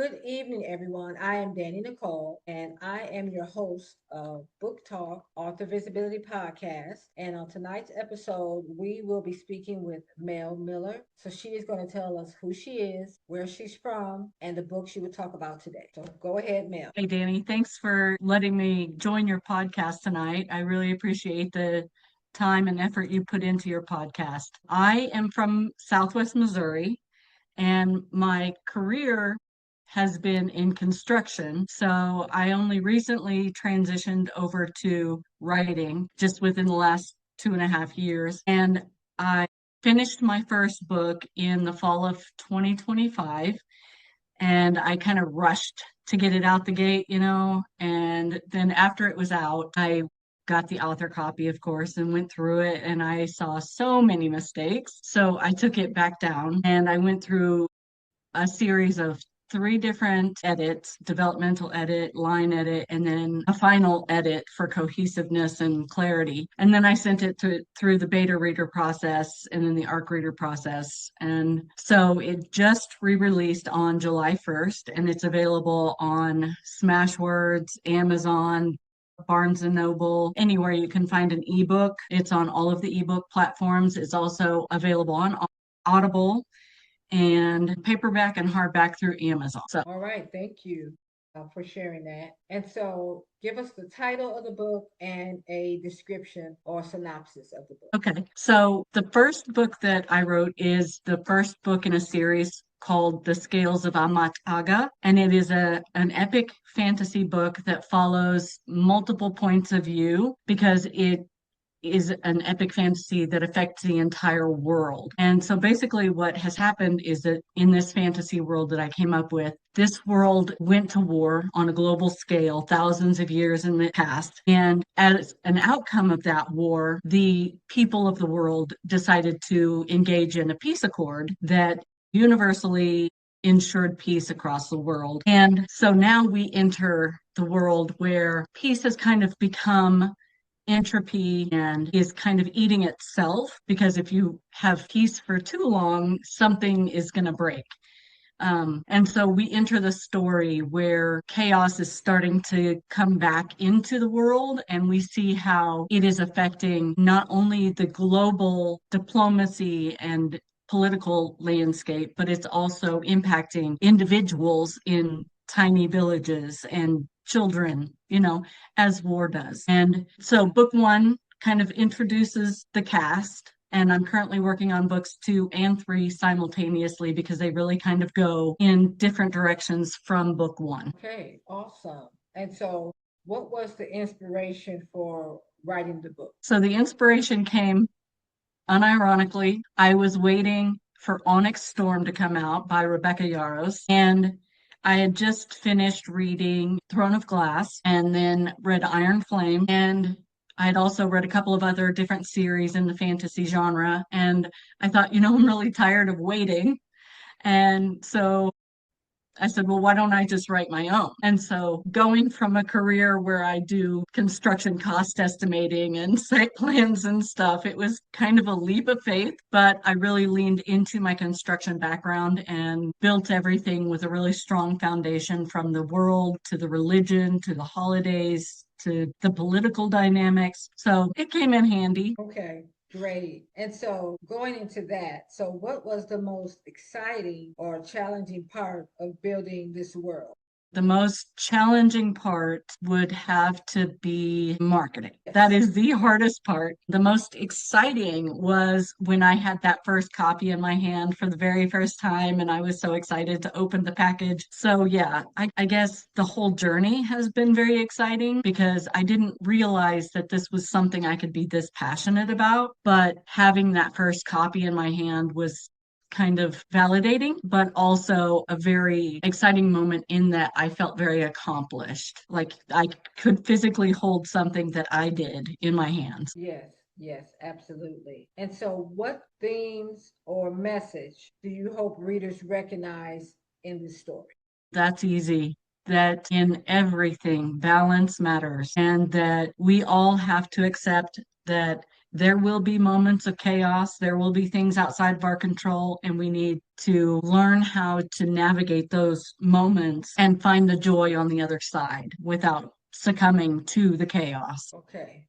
Good evening, everyone. I am Danny Nicole, and I am your host of Book Talk, Author Visibility Podcast. And on tonight's episode, we will be speaking with Melle Miller. So she is going to tell us who she is, where she's from, and the book she will talk about today. So go ahead, Melle. Hey, Danny, thanks for letting me join your podcast tonight. I really appreciate the time and effort you put into your podcast. I am from Southwest Missouri, and my career has been in construction. So I only recently transitioned over to writing just within the last 2.5 years. And I finished my first book in the fall of 2025, and I kind of rushed to get it out the gate, and then after it was out, I got the author copy, of course, and went through it, and I saw so many mistakes. So I took it back down and I went through a series of three different edits: developmental edit, line edit, and then a final edit for cohesiveness and clarity. And then I sent it through the beta reader process and then the ARC reader process. And so it just re-released on July 1st, and it's available on Smashwords, Amazon, Barnes and Noble, anywhere you can find an ebook. It's on all of the ebook platforms. It's also available on Audible and paperback and hardback through Amazon. So, All right, thank you for sharing that. And so give us the title of the book and a description or synopsis of the book. okay. So the first book that I wrote is the first book in a series called The Scales of Amat'ga, and it is an epic fantasy book that follows multiple points of view because it is an epic fantasy that affects the entire world. And so basically what has happened is that in this fantasy world that I came up with, this world went to war on a global scale thousands of years in the past. And as an outcome of that war, the people of the world decided to engage in a peace accord that universally ensured peace across the world. And so now we enter the world where peace has kind of become entropy and is kind of eating itself, because if you have peace for too long, something is going to break. And so we enter the story where chaos is starting to come back into the world, and we see how it is affecting not only the global diplomacy and political landscape, but it's also impacting individuals in tiny villages and children, as war does. And so book one kind of introduces the cast, and I'm currently working on books 2 and 3 simultaneously because they really kind of go in different directions from book one. Okay, awesome. And so what was the inspiration for writing the book? So the inspiration came unironically. I was waiting for Onyx Storm to come out by Rebecca Yarros, and I had just finished reading Throne of Glass and then read Iron Flame. And I had also read a couple of other different series in the fantasy genre. And I thought, I'm really tired of waiting. And so I said, well, why don't I just write my own? And so going from a career where I do construction cost estimating and site plans and stuff, it was kind of a leap of faith, but I really leaned into my construction background and built everything with a really strong foundation, from the world to the religion to the holidays to the political dynamics. So it came in handy. Okay, great. And so going into that, so what was the most exciting or challenging part of building this world? The most challenging part would have to be marketing. That Yes. is the hardest part. The most exciting was when I had that first copy in my hand for the very first time, and I was so excited to open the package. So, yeah, I guess the whole journey has been very exciting because I didn't realize that this was something I could be this passionate about. But having that first copy in my hand was kind of validating, but also a very exciting moment in that I felt very accomplished. Like I could physically hold something that I did in my hands. Yes, yes, absolutely. And so what themes or message do you hope readers recognize in this story? That's easy. That in everything, balance matters, and that we all have to accept that there will be moments of chaos, there will be things outside of our control, and we need to learn how to navigate those moments and find the joy on the other side without succumbing to the chaos. Okay.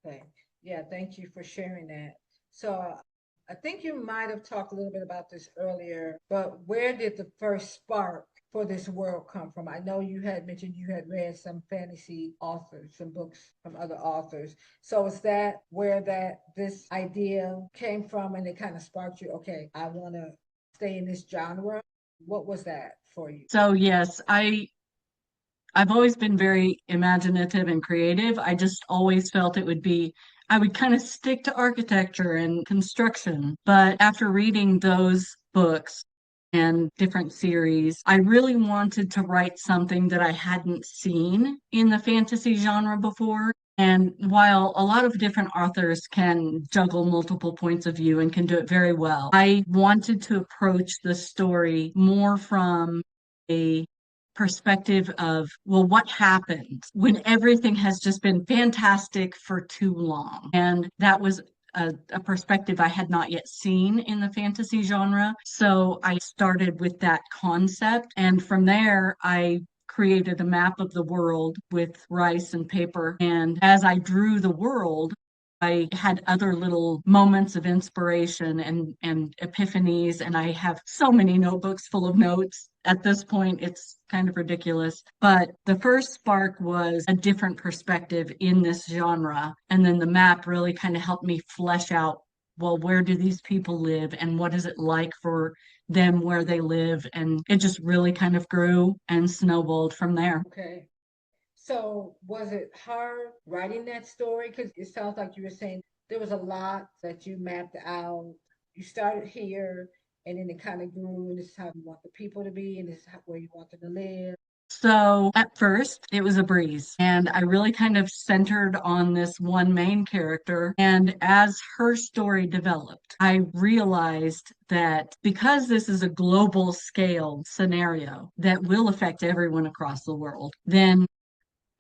Okay. Yeah, thank you for sharing that. So I think you might have talked a little bit about this earlier, but where did the first spark for this world come from? I know you had mentioned you had read some fantasy authors, some books from other authors. So is that where that this idea came from and it kind of sparked you, okay, I want to stay in this genre? What was that for you? So yes, I've always been very imaginative and creative. I just always felt it would be, I would kind of stick to architecture and construction. But after reading those books and different series, I really wanted to write something that I hadn't seen in the fantasy genre before. And while a lot of different authors can juggle multiple points of view and can do it very well, I wanted to approach the story more from a perspective of, well, what happens when everything has just been fantastic for too long? And that was a perspective I had not yet seen in the fantasy genre. So I started with that concept. And from there, I created a map of the world with rice and paper. And as I drew the world, I had other little moments of inspiration and epiphanies, and I have so many notebooks full of notes. At this point, it's kind of ridiculous. But the first spark was a different perspective in this genre. And then the map really kind of helped me flesh out, well, where do these people live and what is it like for them where they live? And it just really kind of grew and snowballed from there. Okay. So was it hard writing that story? Because it sounds like you were saying there was a lot that you mapped out. You started here, and then it kind of grew, and this is how you want the people to be, and this is how, where you want them to live. So at first, it was a breeze, and I really kind of centered on this one main character. And as her story developed, I realized that because this is a global scale scenario that will affect everyone across the world, then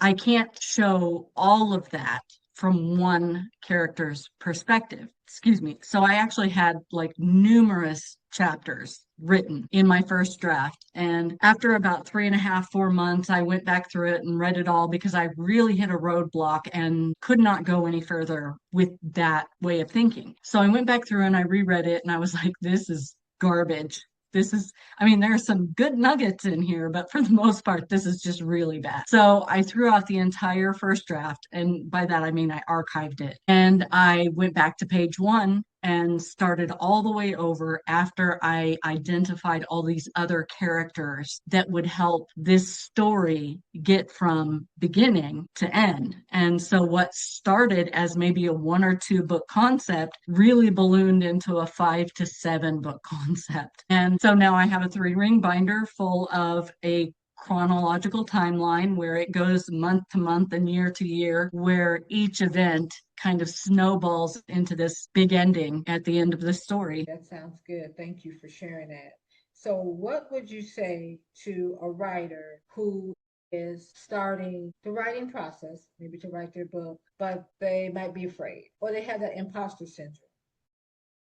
I can't show all of that from one character's perspective. Excuse me. So I actually had like numerous chapters written in my first draft. And after about 3.5, 4 months, I went back through it and read it all because I really hit a roadblock and could not go any further with that way of thinking. So I went back through and I reread it and I was like, this is garbage. This is, I mean, there are some good nuggets in here, but for the most part, this is just really bad. So I threw out the entire first draft, and by that I mean I archived it. And I went back to page one and started all the way over after I identified all these other characters that would help this story get from beginning to end. And so what started as maybe a 1 or 2 book concept really ballooned into a 5 to 7 book concept. And so now I have a 3 ring binder full of a chronological timeline where it goes month to month and year to year, where each event kind of snowballs into this big ending at the end of the story. That sounds good. Thank you for sharing that. So, what would you say to a writer who is starting the writing process, maybe to write their book, but they might be afraid or they have that imposter syndrome?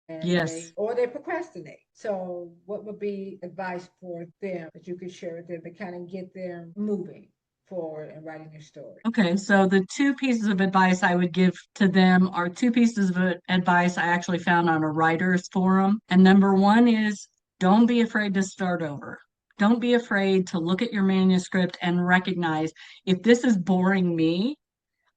And Yes. they or they procrastinate. So what would be advice for them that you could share with them to kind of get them moving forward and writing their story? Okay, so the 2 pieces of advice I would give to them are 2 pieces of advice I actually found on a writer's forum. And number one is don't be afraid to start over. Don't be afraid to look at your manuscript and recognize if this is boring me,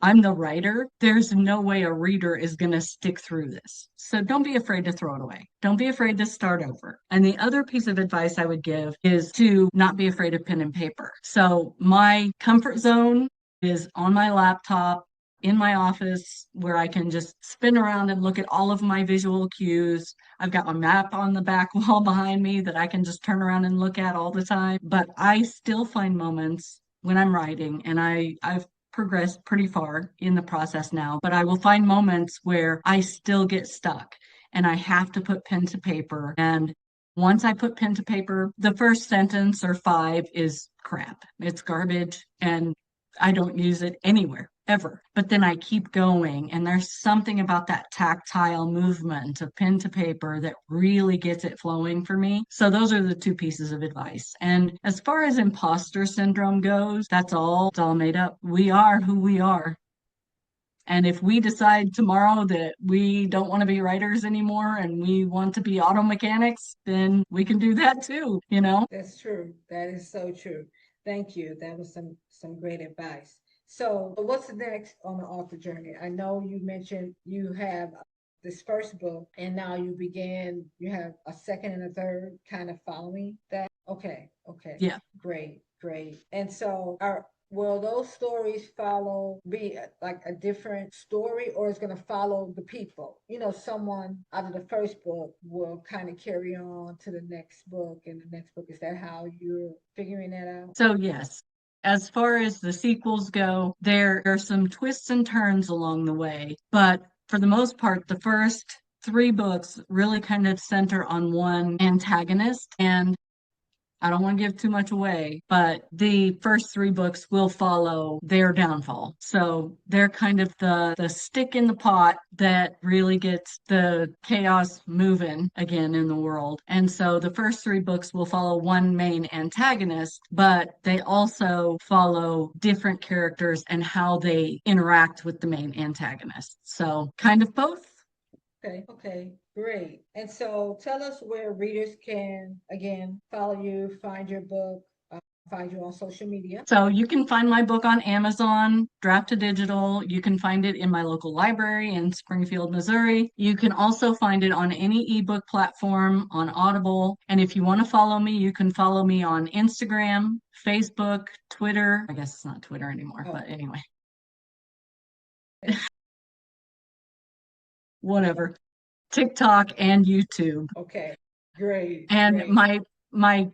I'm the writer. There's no way a reader is going to stick through this. So don't be afraid to throw it away. Don't be afraid to start over. And the other piece of advice I would give is to not be afraid of pen and paper. So my comfort zone is on my laptop in my office where I can just spin around and look at all of my visual cues. I've got my map on the back wall behind me that I can just turn around and look at all the time. But I still find moments when I'm writing, and I've progressed pretty far in the process now, but I will find moments where I still get stuck and I have to put pen to paper. And once I put pen to paper, the first sentence or 5 is crap. It's garbage and I don't use it anywhere ever. But then I keep going, and there's something about that tactile movement of pen to paper that really gets it flowing for me. So those are the two pieces of advice. And as far as imposter syndrome goes, it's all made up. We are who we are. And if we decide tomorrow that we don't want to be writers anymore and we want to be auto mechanics, then we can do that too, you know? That's true. That is so true. Thank you. That was some great advice. So, what's next on the author journey? I know you mentioned you have this first book, and now you have a second and a third kind of following that. Okay, okay, Yeah. great, great. And so, are will those stories follow be like a different story, or is going to follow the people? Someone out of the first book will kind of carry on to the next book and the next book. Is that how you're figuring that out? So, yes, as far as the sequels go, there are some twists and turns along the way, but for the most part, the first three books really kind of center on one antagonist. And I don't want to give too much away, but the first three books will follow their downfall. So they're kind of the stick in the pot that really gets the chaos moving again in the world. And so the first three books will follow one main antagonist, but they also follow different characters and how they interact with the main antagonist. So kind of both. Okay, okay, great. And so tell us where readers can, again, follow you, find your book, find you on social media. So you can find my book on Amazon, draft to digital. You can find it in my local library in Springfield, Missouri. You can also find it on any ebook platform, on Audible. And if you want to follow me, you can follow me on Instagram, Facebook, Twitter. I guess it's not Twitter anymore, Oh, but anyway, okay, whatever. TikTok and YouTube. okay, great, And great.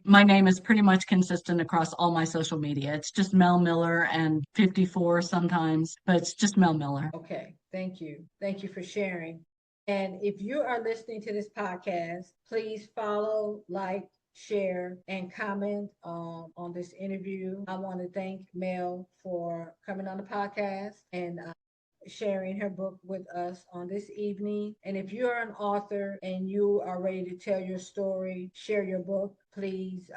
my name is pretty much consistent across all my social media. It's just Mel Miller and 54 sometimes, but it's just Mel Miller. Okay, thank you. Thank you for sharing. And if you are listening to this podcast, please follow, like, share, and comment on this interview. I want to thank Mel for coming on the podcast and sharing her book with us on this evening. And if you're an author and you are ready to tell your story, share your book, please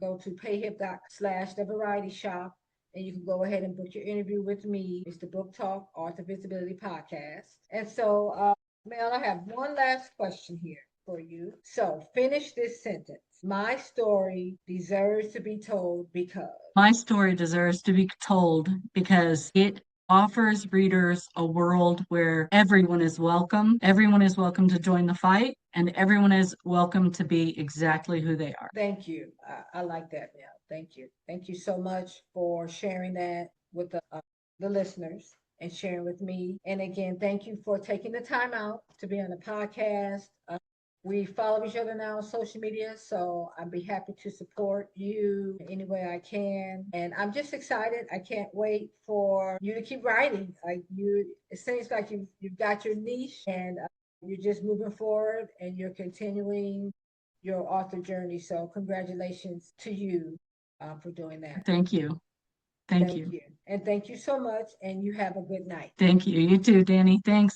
go to payhip.slash the variety shop and you can go ahead and book your interview with me. It's the Book Talk Author Visibility Podcast. And so, Mel, I have one last question here for you. So, finish this sentence. My story deserves to be told because. My story deserves to be told because it offers readers a world where everyone is welcome. Everyone is welcome to join the fight, and everyone is welcome to be exactly who they are. Thank you. I like that, Mel. Thank you. Thank you so much for sharing that with the listeners and sharing with me. And again, thank you for taking the time out to be on the podcast. We follow each other now on social media, so I'd be happy to support you any way I can. And I'm just excited. I can't wait for you to keep writing. It seems like you've got your niche, and you're just moving forward, and you're continuing your author journey. So congratulations to you for doing that. Thank you. Thank Thank you. you, and thank you so much. And you have a good night. Thank you. You too, Danny. Thanks.